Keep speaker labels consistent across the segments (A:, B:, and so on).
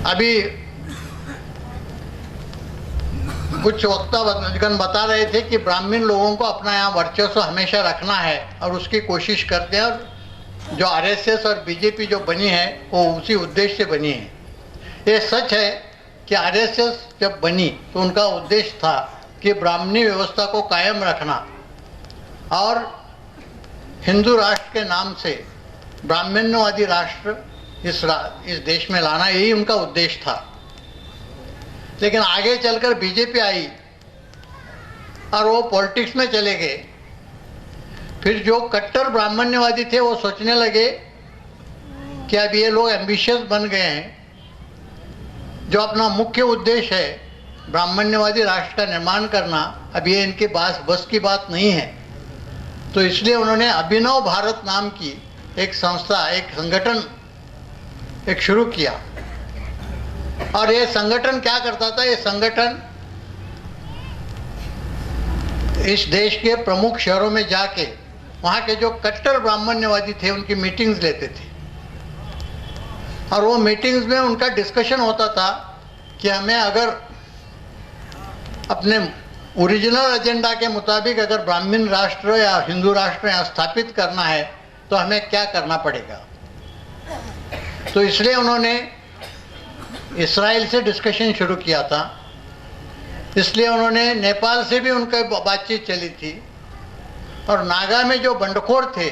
A: अभी कुछ वक्तागण बता रहे थे कि ब्राह्मण लोगों को अपना यहाँ वर्चस्व हमेशा रखना है और उसकी कोशिश करते हैं, और जो आरएसएस और बीजेपी जो बनी है वो उसी उद्देश्य से बनी है। ये सच है कि आरएसएस जब बनी तो उनका उद्देश्य था कि ब्राह्मणी व्यवस्था को कायम रखना और हिंदू राष्ट्र के नाम से ब्राह्मण्यवादी राष्ट्र इस देश में लाना, यही उनका उद्देश्य था। लेकिन आगे चलकर बीजेपी आई और वो पॉलिटिक्स में चले गए। फिर जो कट्टर ब्राह्मण्यवादी थे वो सोचने लगे कि अब ये लोग एम्बिशियस बन गए हैं, जो अपना मुख्य उद्देश्य है ब्राह्मण्यवादी राष्ट्र का निर्माण करना, अब ये इनके बस की बात नहीं है। तो इसलिए उन्होंने अभिनव भारत नाम की एक संस्था, एक संगठन शुरू किया। और ये संगठन क्या करता था? ये संगठन इस देश के प्रमुख शहरों में जाके वहाँ के जो कट्टर ब्राह्मण्यवादी थे उनकी मीटिंग्स लेते थे, और वो मीटिंग्स में उनका डिस्कशन होता था कि हमें अगर अपने ओरिजिनल एजेंडा के मुताबिक अगर ब्राह्मण राष्ट्र या हिंदू राष्ट्र यहाँ स्थापित करना है तो हमें क्या करना पड़ेगा। तो इसलिए उन्होंने इस्राइल से डिस्कशन शुरू किया था, इसलिए उन्होंने नेपाल से भी उनका बातचीत चली थी, और नागा में जो बंडखोर थे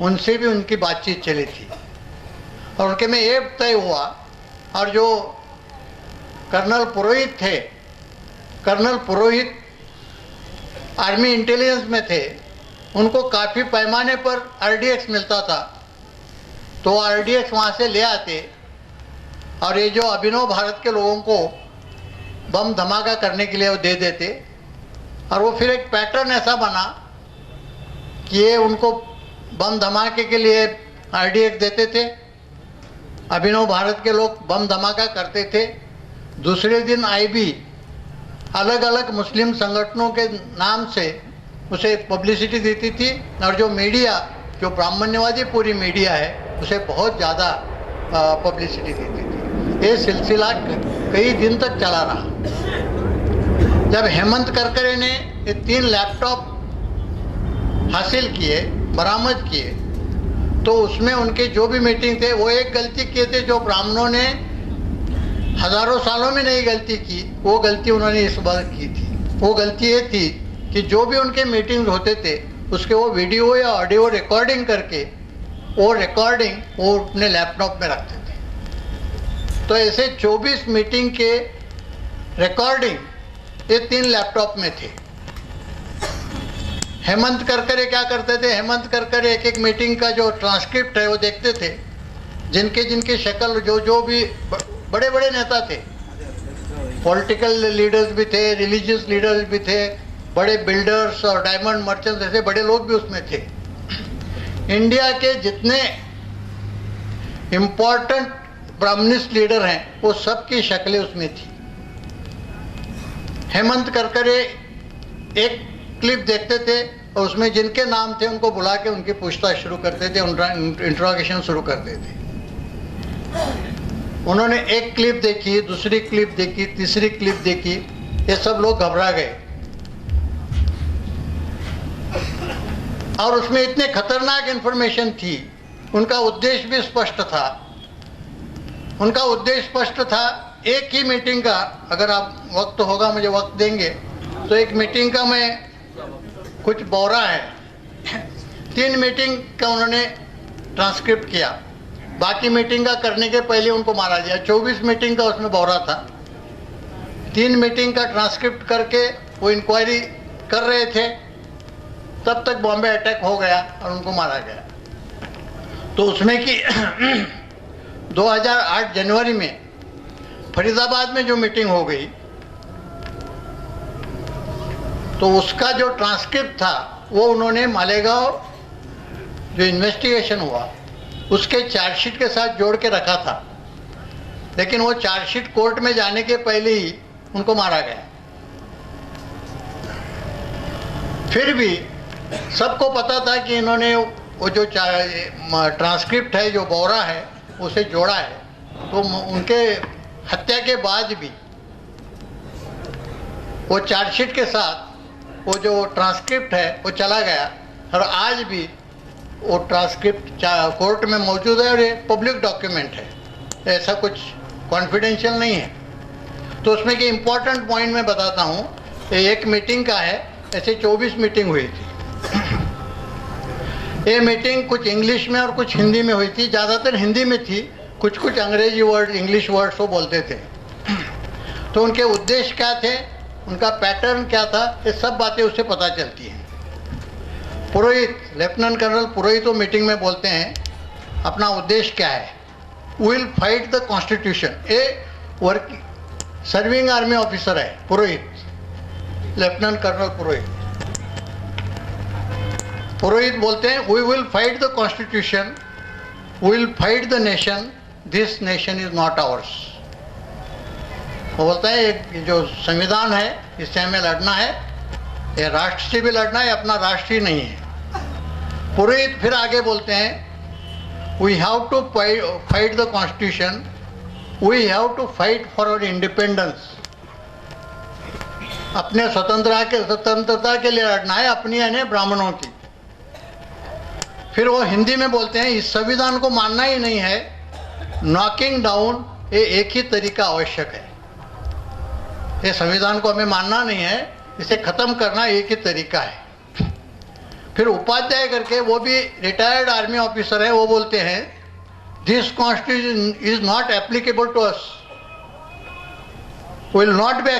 A: उनसे भी उनकी बातचीत चली थी, और उनके में ये तय हुआ। और जो कर्नल पुरोहित थे, कर्नल पुरोहित आर्मी इंटेलिजेंस में थे, उनको काफ़ी पैमाने पर आरडीएक्स मिलता था, तो आरडीएक्स वहाँ से ले आते, और ये जो अभिनव भारत के लोगों को बम धमाका करने के लिए वो दे देते। और वो फिर एक पैटर्न ऐसा बना कि ये उनको बम धमाके के लिए आरडीएक्स देते थे, अभिनव भारत के लोग बम धमाका करते थे। दूसरे दिन आईबी अलग अलग मुस्लिम संगठनों के नाम से उसे पब्लिसिटी देती थी, और जो मीडिया, जो ब्राह्मण्यवादी पूरी मीडिया है, उसे बहुत ज़्यादा पब्लिसिटी देती थी। ये सिलसिला कई दिन तक चला रहा। जब हेमंत करकरे ने ये 3 लैपटॉप हासिल किए, बरामद किए, तो उसमें उनके जो भी मीटिंग थे वो एक गलती किए थे जो ब्राह्मणों ने हजारों सालों में नहीं गलती की, वो गलती उन्होंने इस बार की थी। वो गलती ये थी कि जो भी उनके मीटिंग होते थे उसके वो वीडियो या ऑडियो रिकॉर्डिंग करके वो रिकॉर्डिंग वो अपने लैपटॉप में रखते थे। तो ऐसे 24 मीटिंग के रिकॉर्डिंग ये 3 लैपटॉप में थे। हेमंत करकरे क्या करते थे? हेमंत करकरे एक एक मीटिंग का जो ट्रांसक्रिप्ट है वो देखते थे, जिनके शक्ल जो भी बड़े बड़े नेता थे, पॉलिटिकल लीडर्स भी थे, रिलीजियस लीडर्स भी थे, बड़े बिल्डर्स और डायमंड मर्चेंट्स, ऐसे बड़े लोग भी उसमें थे। इंडिया के जितने इम्पोर्टेंट ब्राह्मणिस्ट लीडर हैं वो सबकी शक्लें उसमें थी। हेमंत करकरे एक क्लिप देखते थे और उसमें जिनके नाम थे उनको बुला के उनकी पूछताछ शुरू करते थे, इंट्रोगेशन शुरू करते थे। उन्होंने एक क्लिप देखी, दूसरी क्लिप देखी, तीसरी क्लिप देखी, ये सब लोग घबरा गए। और उसमें इतने खतरनाक इंफॉर्मेशन थी। उनका उद्देश्य भी स्पष्ट था। उनका उद्देश्य स्पष्ट था। एक ही मीटिंग का, अगर आप वक्त होगा मुझे वक्त देंगे, तो एक मीटिंग का मैं कुछ बौरा है 3 मीटिंग का उन्होंने ट्रांसक्रिप्ट किया। बाकी मीटिंग का करने के पहले उनको मारा दिया। 24 मीटिंग का उसमें बौरा था। 3 मीटिंग का ट्रांसक्रिप्ट करके वो इंक्वायरी कर रहे थे, तब तक बॉम्बे अटैक हो गया और उनको मारा गया। तो उसमें कि 2008 जनवरी में फरीदाबाद में जो मीटिंग हो गई, तो उसका जो ट्रांसक्रिप्ट था वो उन्होंने मालेगांव जो इन्वेस्टिगेशन हुआ उसके चार्जशीट के साथ जोड़ के रखा था, लेकिन वो चार्जशीट कोर्ट में जाने के पहले ही उनको मारा गया। फिर भी सबको पता था कि इन्होंने वो जो ट्रांसक्रिप्ट है, जो बौरा है, उसे जोड़ा है। तो उनके हत्या के बाद भी वो चार्जशीट के साथ वो जो ट्रांसक्रिप्ट है वो चला गया और आज भी वो ट्रांसक्रिप्ट कोर्ट में मौजूद है और ये पब्लिक डॉक्यूमेंट है, ऐसा कुछ कॉन्फिडेंशियल नहीं है। तो उसमें कि इम्पोर्टेंट पॉइंट मैं बताता हूँ, एक मीटिंग का है, ऐसे 24 मीटिंग हुई थी। ये मीटिंग कुछ इंग्लिश में और कुछ हिंदी में हुई थी, ज़्यादातर हिंदी में थी, कुछ कुछ अंग्रेजी वर्ड इंग्लिश वर्ड्स वो बोलते थे। तो उनके उद्देश्य क्या थे, उनका पैटर्न क्या था, ये सब बातें उससे पता चलती हैं। पुरोहित, लेफ्टिनेंट कर्नल पुरोहित वो मीटिंग में बोलते हैं अपना उद्देश्य क्या है, विल फाइट द कॉन्स्टिट्यूशन। ये वर्क सर्विंग आर्मी ऑफिसर है पुरोहित, लेफ्टिनेंट कर्नल पुरोहित। पुरोहित बोलते हैं we will fight the constitution, will fight the nation, this nation is not ours. वो बोलता है एक जो संविधान है इससे हमें लड़ना है, ये राष्ट्र से भी लड़ना है, अपना राष्ट्र ही नहीं है। पुरोहित फिर आगे बोलते हैं we have to fight the constitution, we have to fight for our independence. अपने स्वतंत्रता के लिए लड़ना है, अपनी यानी ब्राह्मणों की। फिर वो हिंदी में बोलते हैं इस संविधान को मानना ही नहीं है, नॉकिंग डाउन ये एक ही तरीका आवश्यक है। ये संविधान को हमें मानना नहीं है, इसे खत्म करना एक ही तरीका है। फिर उपाध्याय करके वो भी रिटायर्ड आर्मी ऑफिसर है, वो बोलते हैं this constitution is not applicable to us, will not B